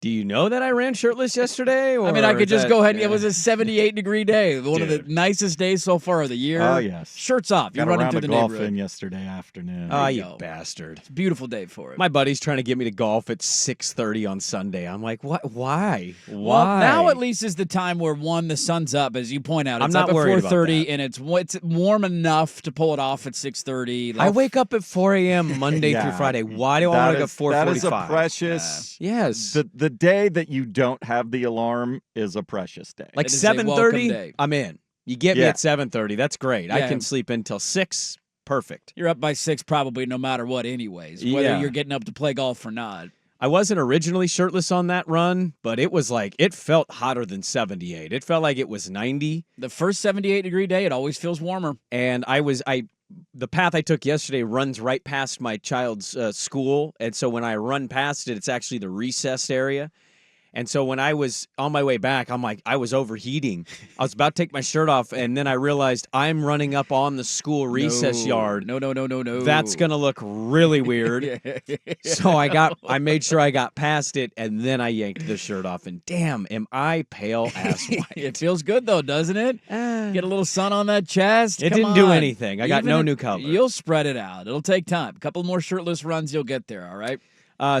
Do you know that I ran shirtless yesterday? Or I mean, I could just go ahead. yeah. It was a 78-degree day. One of the nicest days so far of the year. Oh, yes. Shirts off. You're running through the golf neighborhood. in yesterday afternoon. Oh, you bastard. It's a beautiful day for it. My buddy's trying to get me to golf at 6:30 on Sunday. I'm like, what? Why? Well, now at least is the time where, the sun's up, as you point out. It's I'm not up worried at 4:30, about that. and it's warm enough to pull it off at 6:30. I wake up at 4 a.m. Monday through Friday. Why do I want to go 4:45? That is a precious. Yes. The day that you don't have the alarm is a precious day. Like It is a welcome 7:30, day. I'm in. You get me at 7:30. That's great. I Yeah. can sleep until 6. Perfect. You're up by 6 probably no matter what anyways, whether Yeah. you're getting up to play golf or not. I wasn't originally shirtless on that run, but it was like, it felt hotter than 78. It felt like it was 90. The first 78-degree day, it always feels warmer. And the path I took yesterday runs right past my child's school. And so when I run past it, it's actually the recessed area. And so when I was on my way back, I'm like, I was overheating. I was about to take my shirt off, and then I realized I'm running up on the school recess yard. No. That's going to look really weird. So I made sure I got past it, and then I yanked the shirt off, and damn, am I pale ass white. It feels good, though, doesn't it? Get a little sun on that chest. It Come didn't do on. anything. I got no new cover. You'll spread it out. It'll take time. A couple more shirtless runs, you'll get there, all right?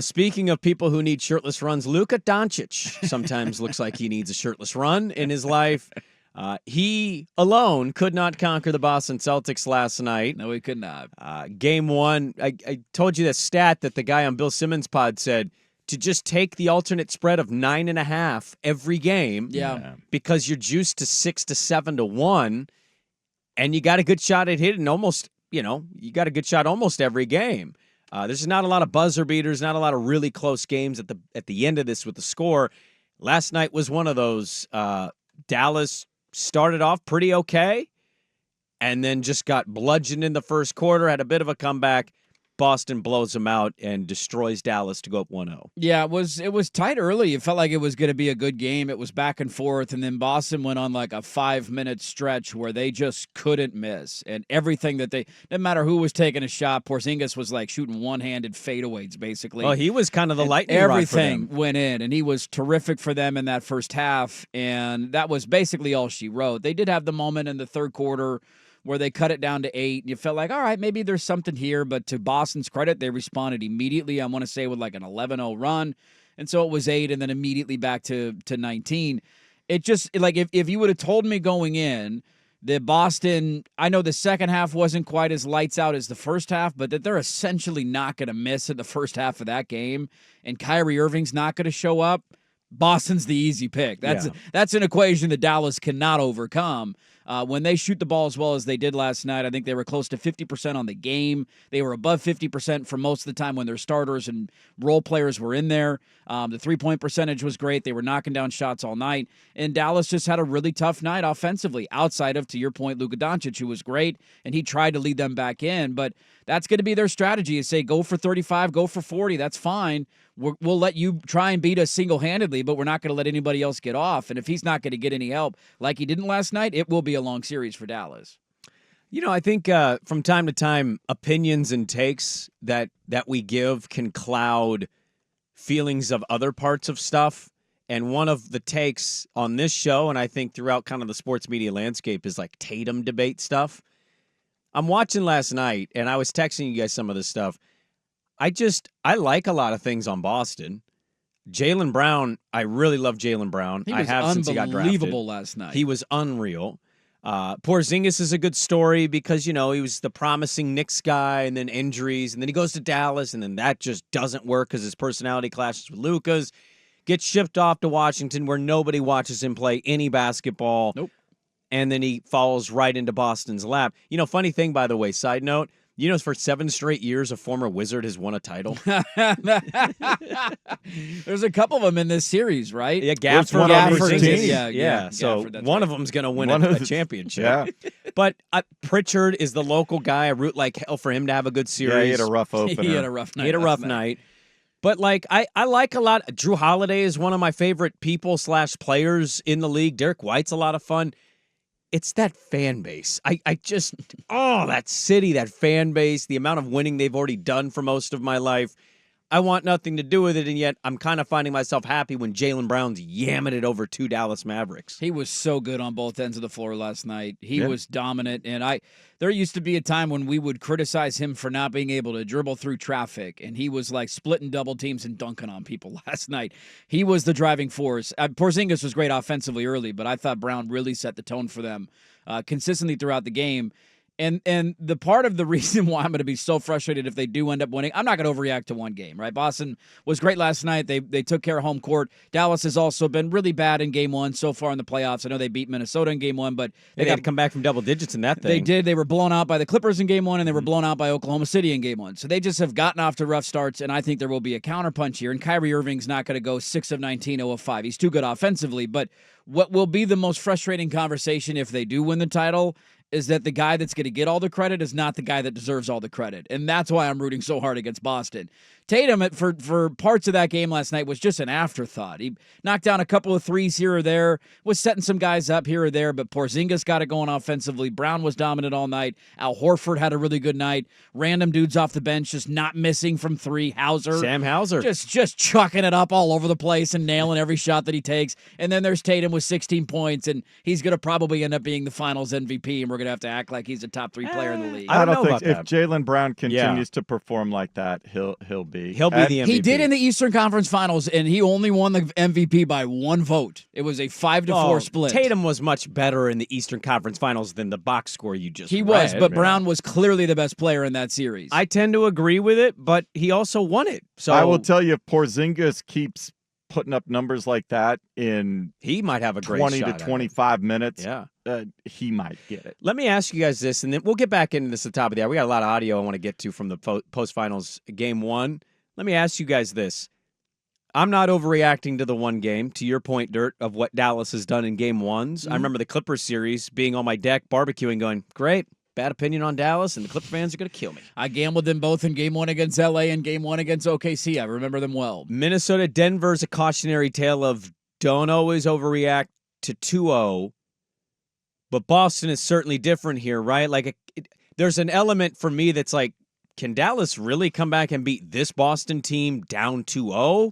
Speaking of people who need shirtless runs, Luka Doncic sometimes looks like he needs a shirtless run in his life. He alone could not conquer the Boston Celtics last night. No, he could not. Game 1, I told you the stat that the guy on Bill Simmons' pod said to just take the alternate spread of 9.5 every game. Yeah. Because you're juiced to 6 to 7 to 1, and you got a good shot at hitting almost, you got a good shot almost every game. There's not a lot of buzzer beaters, not a lot of really close games at the end of this with the score. Last night was one of those. Dallas started off pretty okay and then just got bludgeoned in the first quarter, had a bit of a comeback. Boston blows them out and destroys Dallas to go up 1-0. Yeah, it was tight early. It felt like it was going to be a good game. It was back and forth, and then Boston went on like a 5-minute stretch where they just couldn't miss. And everything that didn't matter who was taking a shot, Porzingis was like shooting one-handed fadeaways, basically. Well, he was kind of the lightning rod for everything them. went in, and he was terrific for them in that first half, and that was basically all she wrote. They did have the moment in the third quarter where they cut it down to 8, and you felt like, all right, maybe there's something here, but to Boston's credit, they responded immediately, I want to say, with like an 11-0 run, and so it was 8, and then immediately back to 19. It just, like, if you would have told me going in that Boston, I know the second half wasn't quite as lights out as the first half, but that they're essentially not going to miss in the first half of that game, and Kyrie Irving's not going to show up, Boston's the easy pick. That's an equation that Dallas cannot overcome. When they shoot the ball as well as they did last night, I think they were close to 50% on the game. They were above 50% for most of the time when their starters and role players were in there. The three-point percentage was great. They were knocking down shots all night. And Dallas just had a really tough night offensively, outside of, to your point, Luka Doncic, who was great, and he tried to lead them back in. But that's going to be their strategy, is say, go for 35, go for 40. That's fine. We'll let you try and beat us single-handedly, but we're not going to let anybody else get off. And if he's not going to get any help like he didn't last night, it will be a long series for Dallas. I think from time to time, opinions and takes that we give can cloud feelings of other parts of stuff. And one of the takes on this show, and I think throughout kind of the sports media landscape, is like Tatum debate stuff. I'm watching last night, and I was texting you guys some of this stuff. I like a lot of things on Boston. Jaylen Brown, I really love Jaylen Brown. He was since he got drafted. unbelievable last night. He was unreal. Porzingis is a good story because, he was the promising Knicks guy and then injuries, and then he goes to Dallas, and then that just doesn't work because his personality clashes with Luka's. Gets shipped off to Washington where nobody watches him play any basketball. Nope. And then he falls right into Boston's lap. Funny thing, by the way, side note, for 7 straight years, a former Wizard has won a title. There's a couple of them in this series, right? Yeah, Gafford. Yeah. So Gafford, one right. of them's going to win a championship. Yeah. But Pritchard is the local guy. I root like hell for him to have a good series. Yeah, he had a rough opener. He had a rough night. But, I like a lot. Drew Holiday is one of my favorite people/players in the league. Derek White's a lot of fun. It's that fan base. That city, that fan base, the amount of winning they've already done for most of my life. I want nothing to do with it, and yet I'm kind of finding myself happy when Jaylen Brown's yamming it over 2 Dallas Mavericks. He was so good on both ends of the floor last night. He was dominant, and there used to be a time when we would criticize him for not being able to dribble through traffic, and he was like splitting double teams and dunking on people last night. He was the driving force. Porzingis was great offensively early, but I thought Brown really set the tone for them consistently throughout the game. And the part of the reason why I'm going to be so frustrated if they do end up winning, I'm not going to overreact to one game, right? Boston was great last night. They took care of home court. Dallas has also been really bad in game one so far in the playoffs. I know they beat Minnesota in game one, but they got to come back from double digits in that thing. They did. They were blown out by the Clippers in game one, and they were blown out by Oklahoma City in game one. So they just have gotten off to rough starts, and I think there will be a counterpunch here. And Kyrie Irving's not going to go 6 of 19, 0 of 5. He's too good offensively. But what will be the most frustrating conversation if they do win the title is that the guy that's going to get all the credit is not the guy that deserves all the credit. And that's why I'm rooting so hard against Boston. Tatum, for parts of that game last night, was just an afterthought. He knocked down a couple of threes here or there, was setting some guys up here or there, but Porzingis got it going offensively. Brown was dominant all night. Al Horford had a really good night. Random dudes off the bench just not missing from three. Sam Hauser. Just chucking it up all over the place and nailing every shot that he takes. And then there's Tatum with 16 points, and he's going to probably end up being the finals MVP, and we're going to have to act like he's a top 3 player in the league. I don't think if Jaylen Brown continues to perform like that, he'll be the MVP. He did in the Eastern Conference Finals, and he only won the MVP by 1 vote. It was a 5-4 split. Tatum was much better in the Eastern Conference Finals than the box score you just He read. was, but Brown was clearly the best player in that series. I tend to agree with it, but he also won it. So I will tell you, if Porzingis keeps putting up numbers like that in he might have a great 20 shot to 25 minutes, yeah. He might get it. Let me ask you guys this, and then we'll get back into this at the top of the hour. We got a lot of audio I want to get to from the post-finals game one. Let me ask you guys this. I'm not overreacting to the one game, to your point, Dirt, of what Dallas has done in game ones. I remember the Clippers series being on my deck, barbecuing, going, great, bad opinion on Dallas, and the Clipper fans are going to kill me. I gambled them both in game 1 against LA and game 1 against OKC. I remember them well. Minnesota, Denver's a cautionary tale of don't always overreact to 2-0, but Boston is certainly different here, right? Like, there's an element for me that's like, can Dallas really come back and beat this Boston team down 2-0?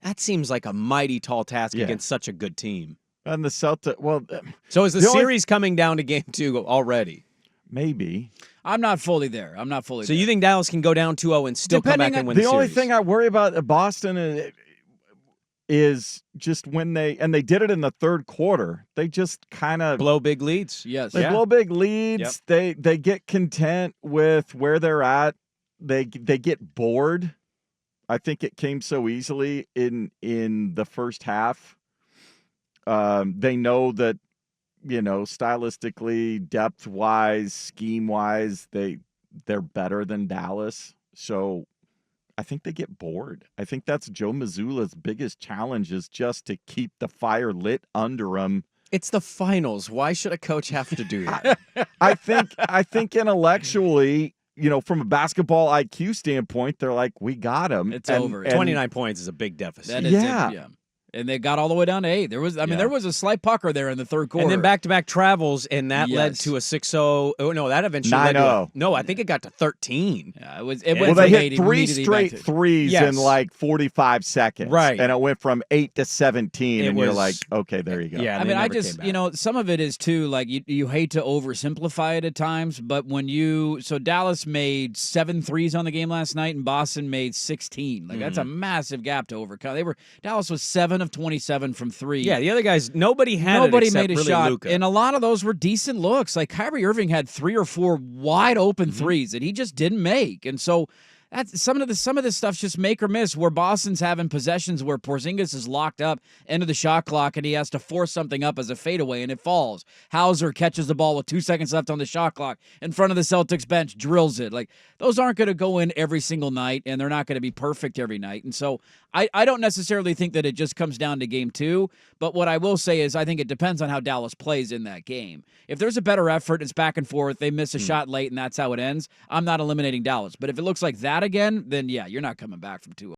That seems like a mighty tall task against such a good team. And the Celtics, well... So is the series coming down to game 2 already? Maybe. I'm not fully there. So you think Dallas can go down 2-0 and still come back and win the series? The only thing I worry about Boston is just when they did it in the third quarter. They just kind of blow big leads. Yes. They blow big leads. Yep. They get content with where they're at. They get bored. I think it came so easily in the first half. They know that, stylistically, depth-wise, scheme-wise, they're better than Dallas. So I think they get bored. I think that's Joe Mazzulla's biggest challenge, is just to keep the fire lit under him. It's the finals. Why should a coach have to do that? I think intellectually, from a basketball IQ standpoint, they're like, we got him. It's over. 29 points is a big deficit. That is yeah. And they got all the way down to 8. There was a slight pucker there in the third quarter. And then back-to-back travels, and that led to a 6-0. Oh, no, that eventually led to no, I think it got to 13. Yeah, it went well, they hit 3 straight threes in like 45 seconds. Right. And it went from 8 to 17, and you're like, okay, there you go. Yeah, I mean, I just, some of it is, too, like, you hate to oversimplify it at times, but so Dallas made 7 threes on the game last night, and Boston made 16. Like, that's a massive gap to overcome. Dallas was 7 of 27 from 3. Yeah, the other guys, nobody made a shot. Luka. And a lot of those were decent looks. Like Kyrie Irving had 3 or 4 wide open threes that he just didn't make. And so that's some of this stuff's just make or miss, where Boston's having possessions where Porzingis is locked up into the shot clock and he has to force something up as a fadeaway and it falls. Hauser catches the ball with 2 seconds left on the shot clock in front of the Celtics bench, drills it. Like, those aren't going to go in every single night, and they're not going to be perfect every night. And so I don't necessarily think that it just comes down to game 2, but what I will say is I think it depends on how Dallas plays in that game. If there's a better effort, it's back and forth, they miss a shot late and that's how it ends, I'm not eliminating Dallas. But if it looks like that again, then yeah, you're not coming back from 2-0.